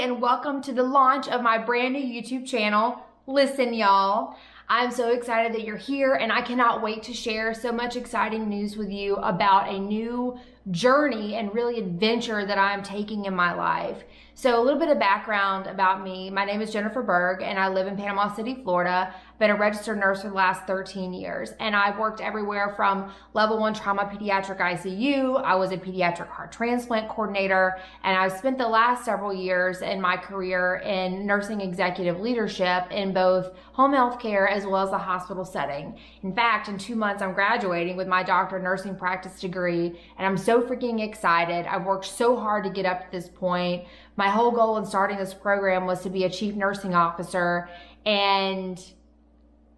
and welcome to the launch of my brand new YouTube channel. Listen, y'all, I'm so excited that you're here and I cannot wait to share so much exciting news with you about a new journey and really adventure that I'm taking in my life. So a little bit of background about me. My name is Jennifer Berg and I live in Panama City, Florida. I've been a registered nurse for the last 13 years and I've worked everywhere from level 1 trauma pediatric ICU. I was a pediatric heart transplant coordinator and I've spent the last several years in my career in nursing executive leadership in both home health care as well as the hospital setting. In fact, in 2 months, I'm graduating with my doctor of nursing practice degree and I'm so freaking excited. I've worked so hard to get up to this point. My whole goal in starting this program was to be a chief nursing officer, and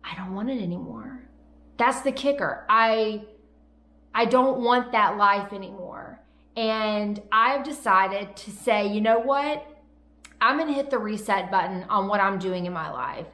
I don't want it anymore. That's the kicker. I don't want that life anymore. And I've decided to say, you know what? I'm going to hit the reset button on what I'm doing in my life.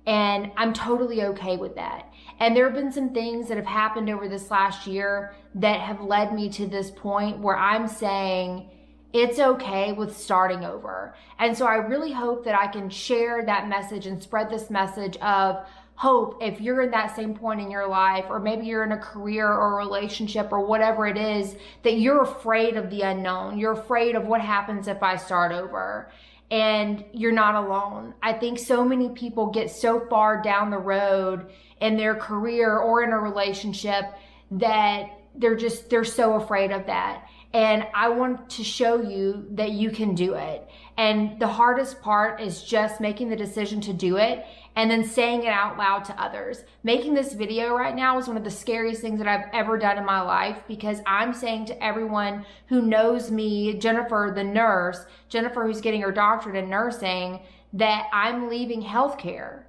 And I'm totally okay with that. And there have been some things that have happened over this last year that have led me to this point where I'm saying it's okay with starting over. And so I really hope that I can share that message and spread this message of hope if you're in that same point in your life, or maybe you're in a career or a relationship or whatever it is, that you're afraid of the unknown. You're afraid of what happens if I start over. And you're not alone. I think so many people get so far down the road in their career or in a relationship that they're so afraid of that. And I want to show you that you can do it. And the hardest part is just making the decision to do it and then saying it out loud to others. Making this video right now is one of the scariest things that I've ever done in my life, because I'm saying to everyone who knows me, Jennifer the nurse, Jennifer who's getting her doctorate in nursing, that I'm leaving healthcare.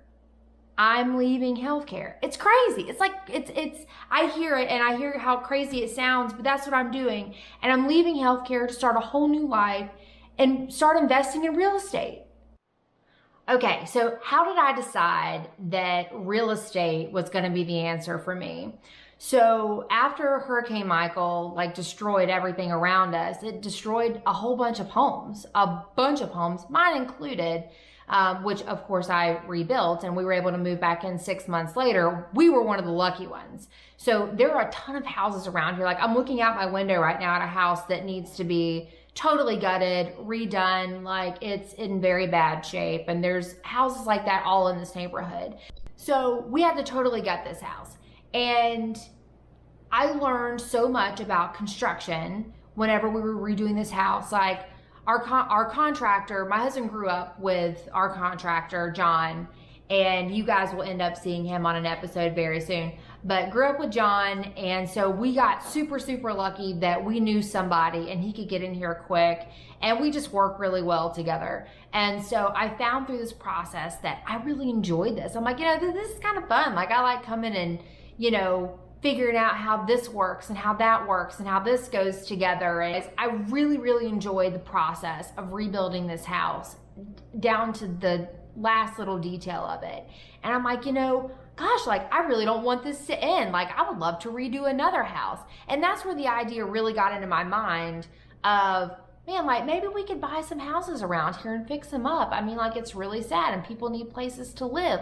I'm leaving healthcare. It's crazy. It's like, I hear it and I hear how crazy it sounds, but that's what I'm doing. And I'm leaving healthcare to start a whole new life and start investing in real estate. Okay, so how did I decide that real estate was going to be the answer for me? So after Hurricane Michael destroyed everything around us, it destroyed a whole bunch of homes, mine included, which of course I rebuilt, and we were able to move back in 6 months later. We were one of the lucky ones. So there are a ton of houses around here. I'm looking out my window right now at a house that needs to be totally gutted, redone, it's in very bad shape. And there's houses like that all in this neighborhood. So we had to totally gut this house. And I learned so much about construction whenever we were redoing this house. Our contractor, my husband grew up with our contractor, John, and you guys will end up seeing him on an episode very soon, but grew up with John. And so we got super, super lucky that we knew somebody and he could get in here quick, and we just work really well together. And so I found through this process that I really enjoyed this. I'm like, this is kind of fun. I like coming and, figuring out how this works and how that works and how this goes together. And I really, really enjoyed the process of rebuilding this house down to the last little detail of it. And I'm like, gosh, I really don't want this to end. I would love to redo another house. And that's where the idea really got into my mind of, man, maybe we could buy some houses around here and fix them up. I mean, it's really sad and people need places to live.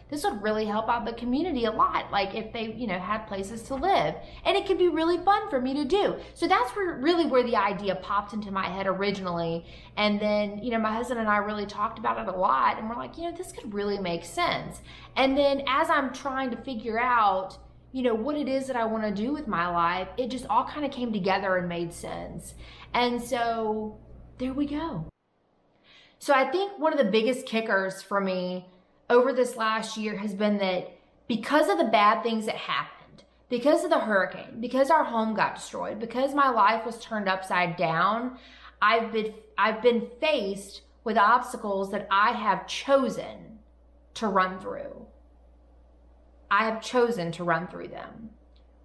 This would really help out the community a lot. If they, had places to live, and it could be really fun for me to do. So that's where the idea popped into my head originally. And then, my husband and I really talked about it a lot, and we're like, this could really make sense. And then as I'm trying to figure out, what it is that I want to do with my life, it just all kind of came together and made sense. And so there we go. So I think one of the biggest kickers for me over this last year has been that because of the bad things that happened, because of the hurricane, because our home got destroyed, because my life was turned upside down, I've been faced with obstacles that I have chosen to run through. I have chosen to run through them.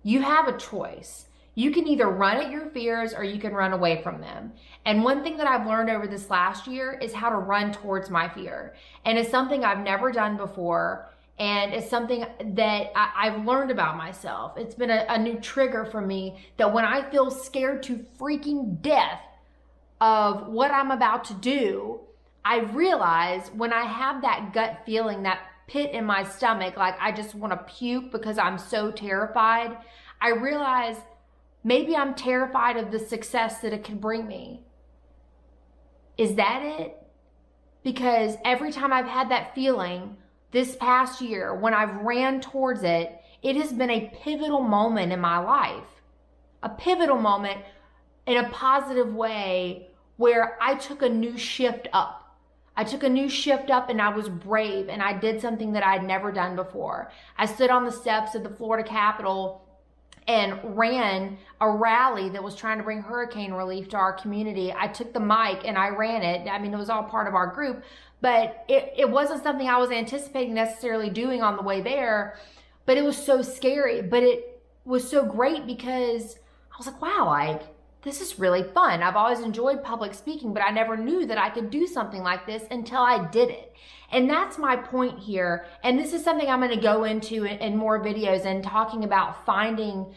You have a choice. You can either run at your fears or you can run away from them. And one thing that I've learned over this last year is how to run towards my fear. And it's something I've never done before. And it's something that I've learned about myself. It's been a new trigger for me that when I feel scared to freaking death of what I'm about to do, I realize when I have that gut feeling, that pit in my stomach, like I just want to puke because I'm so terrified, I realize maybe I'm terrified of the success that it could bring me. Is that it? Because every time I've had that feeling this past year, when I've ran towards it, it has been a pivotal moment in my life. A pivotal moment in a positive way where I took a new shift up. I took a new shift up and I was brave and I did something that I'd never done before. I stood on the steps of the Florida Capitol and ran a rally that was trying to bring hurricane relief to our community. I took the mic and I ran it. I mean, it was all part of our group, but it wasn't something I was anticipating necessarily doing on the way there, but it was so scary. But it was so great because I was like, wow, like, this is really fun. I've always enjoyed public speaking, but I never knew that I could do something like this until I did it. And that's my point here. And this is something I'm going to go into in more videos and talking about finding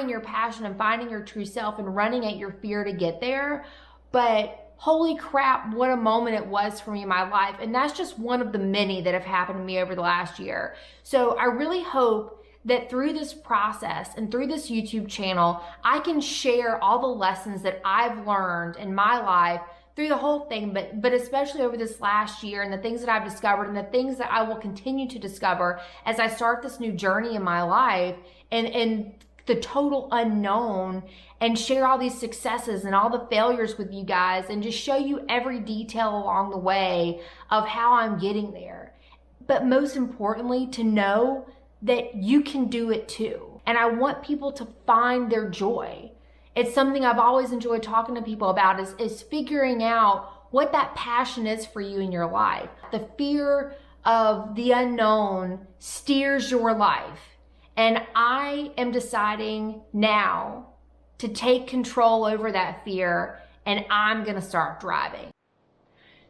your passion and finding your true self and running at your fear to get there. But holy crap, what a moment it was for me in my life. And that's just one of the many that have happened to me over the last year. So I really hope that through this process and through this YouTube channel, I can share all the lessons that I've learned in my life through the whole thing, but especially over this last year, and the things that I've discovered and the things that I will continue to discover as I start this new journey in my life and the total unknown, and share all these successes and all the failures with you guys and just show you every detail along the way of how I'm getting there. But most importantly, to know that you can do it too. And I want people to find their joy. It's something I've always enjoyed talking to people about is figuring out what that passion is for you in your life. The fear of the unknown steers your life. And I am deciding now to take control over that fear, and I'm gonna start driving.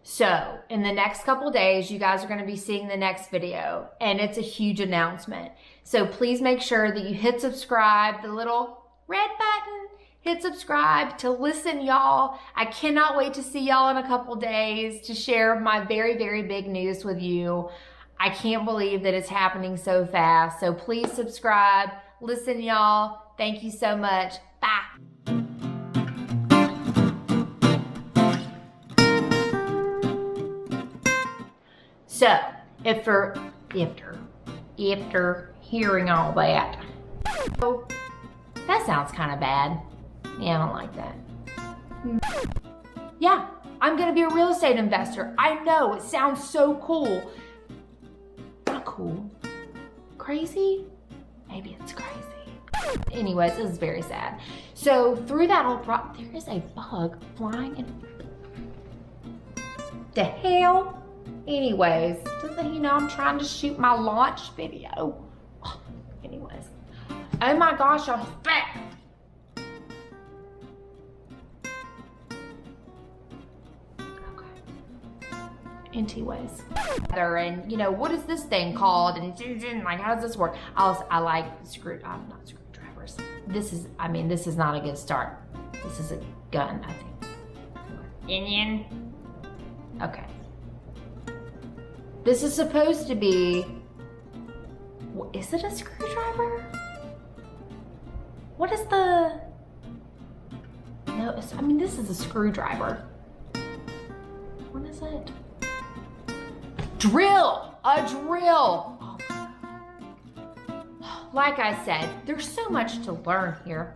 So in the next couple days, you guys are going to be seeing the next video, and it's a huge announcement. So please make sure that you hit subscribe, the little red button, hit subscribe to listen, y'all. I cannot wait to see y'all in a couple days to share my very, very big news with you. I can't believe that it's happening so fast. So please subscribe, listen, y'all. Thank you so much. Bye. So, after hearing all that, so that sounds kind of bad. Yeah, I don't like that. Yeah, I'm gonna be a real estate investor. I know, it sounds so cool. Not cool. Crazy? Maybe it's crazy. Anyways, this is very sad. So, through that whole there is a bug flying in. The hell? Anyways, doesn't he know I'm trying to shoot my launch video? Anyways. Oh my gosh, I'm fat. Okay. Anyways. And, you know, what is this thing called? And like, how does this work? I like I'm not screwdrivers. This is not a good start. This is a gun, I think. Indian. Okay. This is supposed to be, is it a screwdriver? What is the, no, this is a screwdriver. What is it? Drill, a drill. Like I said, there's so much to learn here.